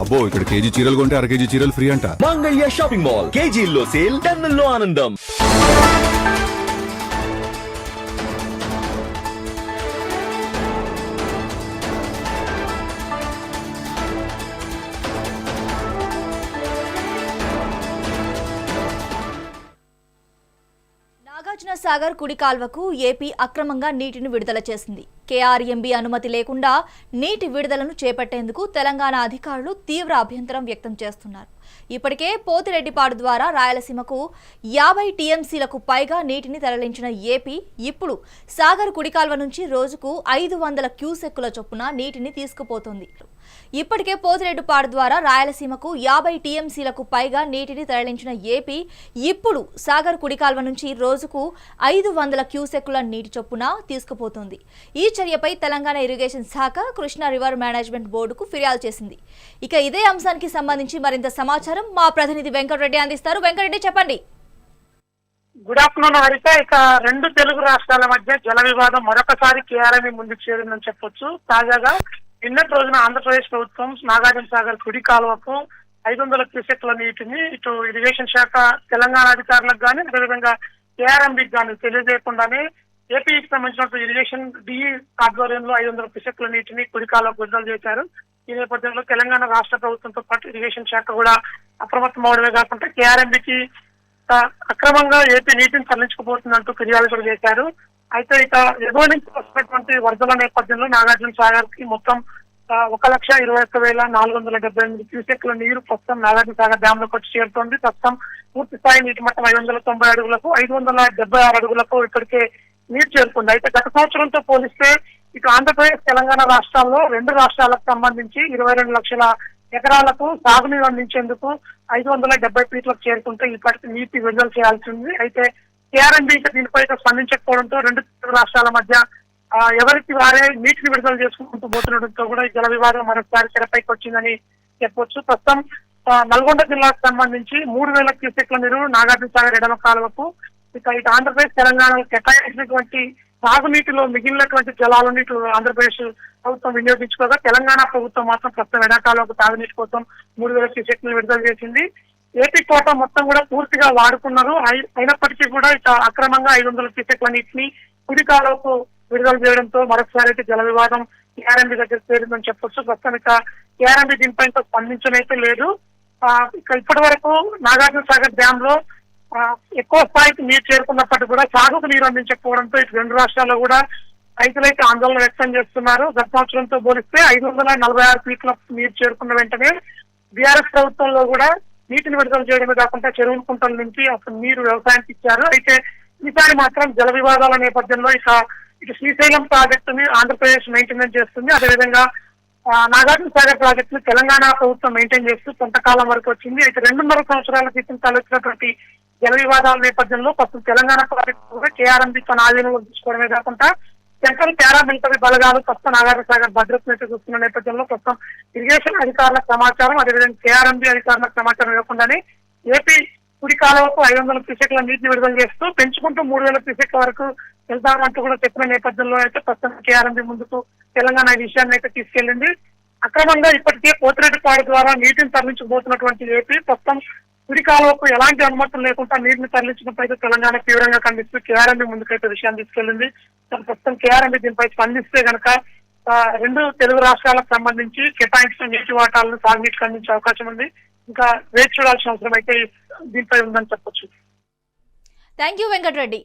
అబ్బో ఇక్కడ కేజీ చీరలు కొంటే అర కేజీ చీరలు ఫ్రీ అంట. మంగళ్య షాపింగ్ మాల్ కేజీల్లో సేల్, టన్నుల్లో ఆనందం. నాగార్జున సాగర్ కుడి కాల్వకు ఏపీ అక్రమంగా నీటిని విడుదల చేసింది. కేఆర్ఎంబీ అనుమతి లేకుండా నీటి విడుదలను చేపట్టేందుకు తెలంగాణ అధికారులు తీవ్ర అభ్యంతరం వ్యక్తం చేస్తున్నారు. ఇప్పటికే పోతిరెడ్డిపాడు ద్వారా రాయలసీమకు 50 టీఎంసీలకు పైగా నీటిని తరలించిన ఏపీ ఇప్పుడు సాగర్ కుడికాల్వ నుంచి రోజుకు 500 క్యూసెక్కుల చొప్పున నీటిని తీసుకుపోతోంది. ఇప్పటికే పోతిరెడ్డిపాడు ద్వారా రాయలసీమకు 50 టీఎంసీలకు పైగా నీటిని తరలించిన ఏపీ ఇప్పుడు సాగర్ కుడికాల్వ నుంచి రోజుకు 500 క్యూసెక్కుల నీటి చొప్పున తీసుకుపోతోంది. ఈ చర్యపై తెలంగాణ ఇరిగేషన్ శాఖ కృష్ణా రివర్ మేనేజ్మెంట్ బోర్డుకు ఫిర్యాదు చేసింది. ఇక ఇదే అంశానికి సంబంధించి మరింత సమాచారం మా ప్రతినిధి వెంకటరెడ్డి అందిస్తారు. వెంకటరెడ్డి, చెప్పండి. గుడ్ ఆఫ్టర్నూన్ హరిత. ఇక రెండు తెలుగు రాష్ట్రాల మధ్య జల వివాదం మరొకసారి కేఆర్ఎంబీ ముందుకు చేరిందని చెప్పొచ్చు. తాజాగా నిన్నటి రోజున ఆంధ్రప్రదేశ్ ప్రభుత్వం నాగార్జున సాగర్ కుడి కాలువకు 500 క్యూసెక్ల నీటిని ఇటు ఇరిగేషన్ శాఖ తెలంగాణ అధికారులకు కానీ అదేవిధంగా కేఆర్ఎంబీకి కానీ తెలియజేయకుండానే ఏపీకి సంబంధించిన ఇరిగేషన్ డిఈ ఆధ్వర్యంలో 500 క్యూసెక్ల నీటిని కుడి కాలువకు విడుదల చేశారు. ఈ నేపథ్యంలో తెలంగాణ రాష్ట్ర ప్రభుత్వంతో పాటు ఇరిగేషన్ శాఖ కూడా అప్రమత్తం అవడమే కాకుండా కేఆర్ఎంబీకి అక్రమంగా ఏపీ నీటిని తరలించుకుపోతుందంటూ ఫిర్యాదు కూడా చేశారు. అయితే ఇక ఎగువ నుంచి వస్తున్నటువంటి వరదల నేపథ్యంలో నాగార్జున సాగర్ కి మొత్తం 1,21,478 క్యూసెక్ల నీరు ప్రస్తుతం నాగార్జున సాగర్ డ్యామ్ లోకి వచ్చి చేరుతోంది. ప్రస్తుతం పూర్తి స్థాయి నీటి మట్టం 590 అడుగులకు 576 అడుగులకు ఇప్పటికే నీరు చేరుకుంది. అయితే గత సంవత్సరంతో పోలిస్తే ఇటు ఆంధ్రప్రదేశ్ తెలంగాణ రాష్ట్రాల్లో రెండు రాష్ట్రాలకు సంబంధించి 22 లక్షల ఎకరాలకు సాగునీరు అందించేందుకు 570 ఫీట్లకు చేరుకుంటే ఇప్పటికి నీటి విడుదల చేయాల్సి ఉంది. అయితే కేఆర్ఎంబీ దీనిపై స్పందించకపోవడంతో రెండు రాష్ట్రాల మధ్య ఎవరికి వారే నీటిని విడుదల చేసుకుంటూ పోతుండటంతో కూడా ఈ జల వివాదం మరొకసారి తెరపైకి వచ్చిందని చెప్పొచ్చు. ప్రస్తుతం నల్గొండ జిల్లాకు సంబంధించి 3,000 క్యూసెక్ల నీరు నాగార్జున సాగర్ ఎడమ కాలువకు ఇక ఇటు ఆంధ్రప్రదేశ్ తెలంగాణలో కేటాయించినటువంటి సాగునీటిలో మిగిలినటువంటి జలాలను ఇటు ఆంధ్రప్రదేశ్ ప్రభుత్వం వినియోగించుకోగా తెలంగాణ ప్రభుత్వం మాత్రం ప్రస్తుతం ఎడాకాలకు తాగునీటి కోసం 3,000 క్యూసెక్లు విడుదల చేసింది. ఏపీ కోట మొత్తం కూడా పూర్తిగా వాడుకున్నారు. అయినప్పటికీ కూడా ఇక అక్రమంగా 500 క్యూసెక్ల నీటిని కుడి కాలువకు విడుదల చేయడంతో మరొకసారి అయితే జల వివాదం కేఆర్ఎంబీ దగ్గర చేరిందని చెప్పొచ్చు. ప్రస్తుతం ఇక కేఆర్ఎంబీ దీనిపై ఇంకా స్పందించనైతే లేదు. ఇక ఇప్పటి వరకు నాగార్జున సాగర్ డ్యామ్ లో ఎక్కువ స్థాయికి నీరు చేరుకున్నప్పటికీ కూడా సాగుకు నీరు అందించకపోవడంతో ఇటు రెండు రాష్ట్రాల్లో కూడా రైతులైతే ఆందోళన వ్యక్తం చేస్తున్నారు. గత సంవత్సరంతో పోలిస్తే 546 ఫీట్ల నీరు చేరుకున్న వెంటనే బీఆర్ఎస్ ప్రభుత్వంలో కూడా నీటిని విడుదల చేయడమే కాకుండా చెరువుల కుంటల నుంచి అసలు నీరు వ్యవసాయానికి ఇచ్చారు. అయితే ఈసారి మాత్రం జల వివాదాల నేపథ్యంలో ఇటు శ్రీశైలం ప్రాజెక్టుని ఆంధ్రప్రదేశ్ మెయింటెనెన్స్ చేస్తుంది. అదేవిధంగా నాగార్జున సాగర్ ప్రాజెక్టు ను తెలంగాణ ప్రభుత్వం మెయింటైన్ చేస్తూ కొంతకాలం వరకు వచ్చింది. అయితే 2.5 సంవత్సరాల క్రితం తలెత్తినటువంటి జల వివాదాల నేపథ్యంలో ప్రస్తుతం తెలంగాణ ప్రాజెక్టు కూడా కేఆర్ఎంబీ తన ఆధీనంలో తీసుకోవడమే కాకుండా సెంట్రల్ పారామిలిటరీ బలగాలు ప్రస్తుతం నాగార్జున సాగర్ భద్రతను చూస్తున్న నేపథ్యంలో ప్రస్తుతం ఇరిగేషన్ అధికారులకు సమాచారం అదేవిధంగా కేఆర్ఎంబీ అధికారులకు సమాచారం ఇవ్వకుండానే ఏపీ కుడి కాలువకు 500 క్యూసెక్ల నీటిని విడుదల చేస్తూ పెంచుకుంటూ 3,000 క్యూసెక్ల వరకు వెళ్తామంటూ కూడా చెప్పిన నేపథ్యంలో అయితే ప్రస్తుతం కేఆర్ఎంబీ ముందుకు తెలంగాణ ఈ విషయాన్ని అయితే తీసుకెళ్లింది. అక్రమంగా ఇప్పటికే పోతిరెడ్డిపాడు ద్వారా నీటిని తరలించబోతున్నటువంటి ఏపీ ప్రస్తుతం కుడి కాలువకు ఎలాంటి అనుమతులు లేకుండా నీటిని తరలించినప్పుడు అయితే తెలంగాణ తీవ్రంగా ఖండిస్తూ కేఆర్ఎంబీ ముందుకైతే విషయాన్ని తీసుకెళ్లింది. ప్రస్తుతం కేఆర్ఎంబీ దీనిపై స్పందిస్తే గనక రెండు తెలుగు రాష్ట్రాలకు సంబంధించి కేటాయించిన నీటి వాటాలను సాగునీటికి అందించే అవకాశం ఉంది. ఇంకా వేచి చూడాల్సిన అవసరం అయితే దీనిపై ఉందని చెప్పొచ్చు. Thank you Venkatareddy.